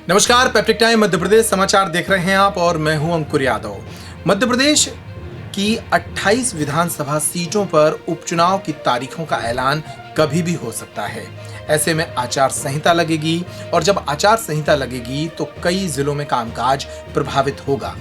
नमस्कार, peptic time Madhya Pradesh समाचार देख रहे हैं आप और मैं हूं अंकुर यादव। मध्य प्रदेश की 28 विधानसभा सीटों पर उपचुनाव की तारीखों का ऐलान कभी भी हो सकता है। ऐसे में आचार संहिता लगेगी और जब आचार संहिता लगेगी तो कई जिलों में कामकाज प्रभावित होगा।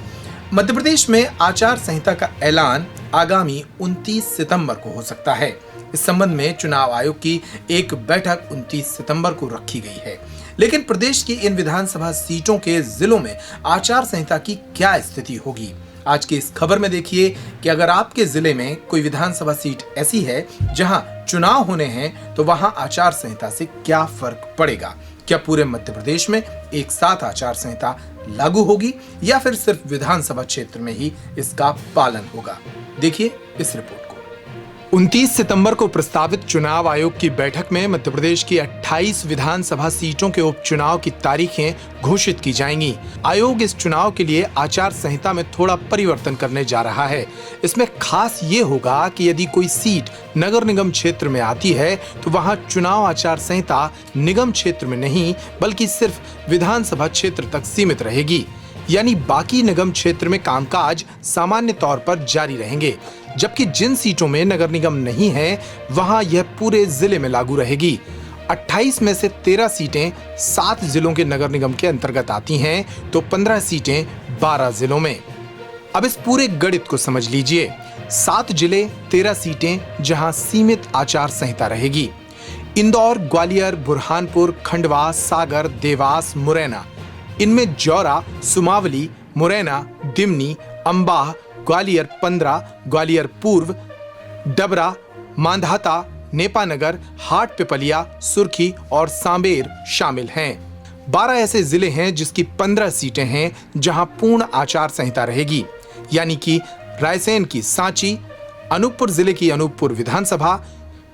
मध्य प्रदेश में आचार संहिता का ऐलान आगामी 29 सितंबर को हो सकता है। इस संबंध में चुनाव आयोग की एक बैठक 29 सितंबर को रखी गई है। लेकिन प्रदेश की इन विधानसभा सीटों के जिलों में आचार संहिता की क्या स्थिति होगी? आज की इस खबर में देखिए कि अगर आपके जिले में कोई विधानसभा सीट ऐसी है जहां चुनाव होने हैं तो वहां आचार संहिता से क्या फर्क पड़ेगा। क्या पूरे मध्य प्रदेश में एक साथ आचार संहिता लागू होगी या फिर सिर्फ विधानसभा क्षेत्र में ही इसका पालन होगा? देखिए इस रिपोर्ट को। 29 सितंबर को प्रस्तावित चुनाव आयोग की बैठक में मध्य प्रदेश की 28 विधानसभा सीटों के उपचुनाव की तारीखें घोषित की जाएंगी। आयोग इस चुनाव के लिए आचार संहिता में थोड़ा परिवर्तन करने जा रहा है। इसमें खास ये होगा कि यदि कोई सीट नगर निगम क्षेत्र में आती है तो वहां चुनाव आचार संहिता निगम क्षेत्र में नहीं बल्कि सिर्फ विधानसभा क्षेत्र तक सीमित रहेगी। यानी बाकी निगम क्षेत्र में कामकाज सामान्य तौर पर जारी रहेंगे, जबकि जिन सीटों में नगर निगम नहीं है वहां यह पूरे जिले में लागू रहेगी। 28 में से 13 सीटें 7 जिलों के नगर निगम के अंतर्गत आती हैं तो 15 सीटें 12 जिलों में। अब इस पूरे गणित को समझ लीजिए। 7 जिले 13 सीटें जहां सीमित आचार संहिता रहेगी। इंदौर, ग्वालियर, बुरहानपुर, खंडवा, सागर, देवास, मुरैना, इनमें जौरा, सुमावली, मुरैना, दिमनी, अंबाह, ग्वालियर 15, ग्वालियर पूर्व, डबरा, मांधाता, नेपानगर, हाट पिपलिया, सुर्खी और सांबेर शामिल हैं। 12 ऐसे जिले हैं जिसकी 15 सीटें हैं जहां पूर्ण आचार संहिता रहेगी, यानी कि रायसेन की सांची, अनूपपुर जिले की अनूपपुर विधानसभा,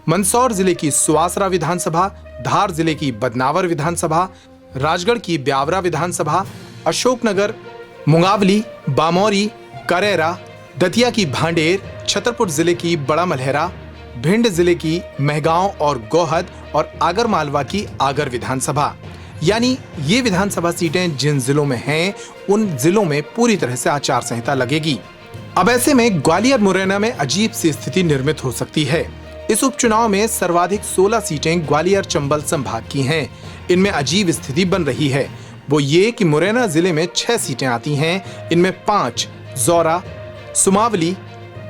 मंदसौर जिले की सुवासरा विधानसभा, धार जिले की बदनावर विधानसभा, राजगढ़ की ब्यावरा विधानसभा, अशोकनगर, मुंगावली, बामौरी, करेरा, दतिया की भांडेर, छतरपुर जिले की बड़ा मलहरा, भिंड जिले की महगांव और गोहद और आगरमालवा की आगर विधानसभा। यानी ये विधानसभा सीटें जिन जिलों में हैं उन जिलों में पूरी तरह से आचार संहिता लगेगी। अब ऐसे में ग्वालियर मुरैना में अजीब सी स्थिति निर्मित हो सकती है। इस उपचुनाव में सर्वाधिक 16 सीटें ग्वालियर चंबल संभाग की हैं। इनमें अजीब स्थिति बन रही है वो ये कि मुरैना जिले में 6 सीटें आती हैं। इनमें 5 जौरा, सुमावली,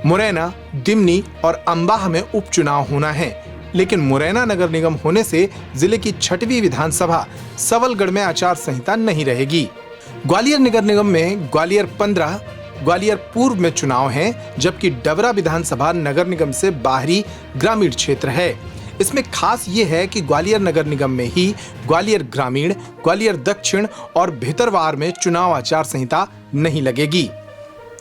मुरैना, दिमनी और अंबाह में उपचुनाव होना है। लेकिन मुरैना नगर निगम होने से जिले की 6वीं विधानसभा सवलगढ़ में आचार संहिता नहीं रहेगी। ग्वालियर नगर निगम में ग्वालियर 15, ग्वालियर पूर्व में चुनाव है, जबकि डबरा विधानसभा नगर निगम से बाहरी ग्रामीण क्षेत्र है। इसमें खास ये है कि ग्वालियर नगर निगम में ही ग्वालियर ग्रामीण, ग्वालियर दक्षिण और भितरवार में चुनाव आचार संहिता नहीं लगेगी।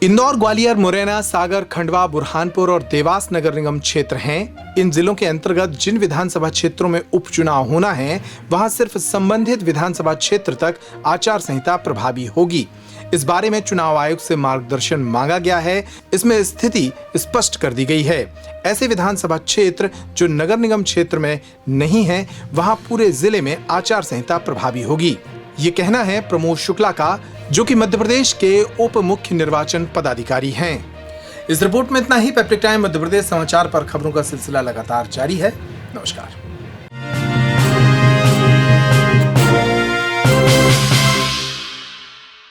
इंदौर, ग्वालियर, मुरैना, सागर, खंडवा, बुरहानपुर और देवास नगर निगम क्षेत्र हैं। इन जिलों के अंतर्गत जिन विधानसभा क्षेत्रों में उपचुनाव होना है वहां सिर्फ संबंधित विधानसभा क्षेत्र तक आचार संहिता प्रभावी होगी। इस बारे में चुनाव आयोग से मार्गदर्शन मांगा गया है। इसमें स्थिति स्पष्ट कर दी गई है। ऐसे विधानसभा क्षेत्र जो नगर निगम क्षेत्र में नहीं है वहां पूरे जिले में आचार संहिता प्रभावी होगी। ये कहना है प्रमोद शुक्ला का, जो कि मध्य प्रदेश के उप मुख्य निर्वाचन पदाधिकारी हैं। इस रिपोर्ट में इतना ही। पेप्टिक टाइम मध्य प्रदेश समाचार पर खबरों का सिलसिला लगातार जारी है। नमस्कार।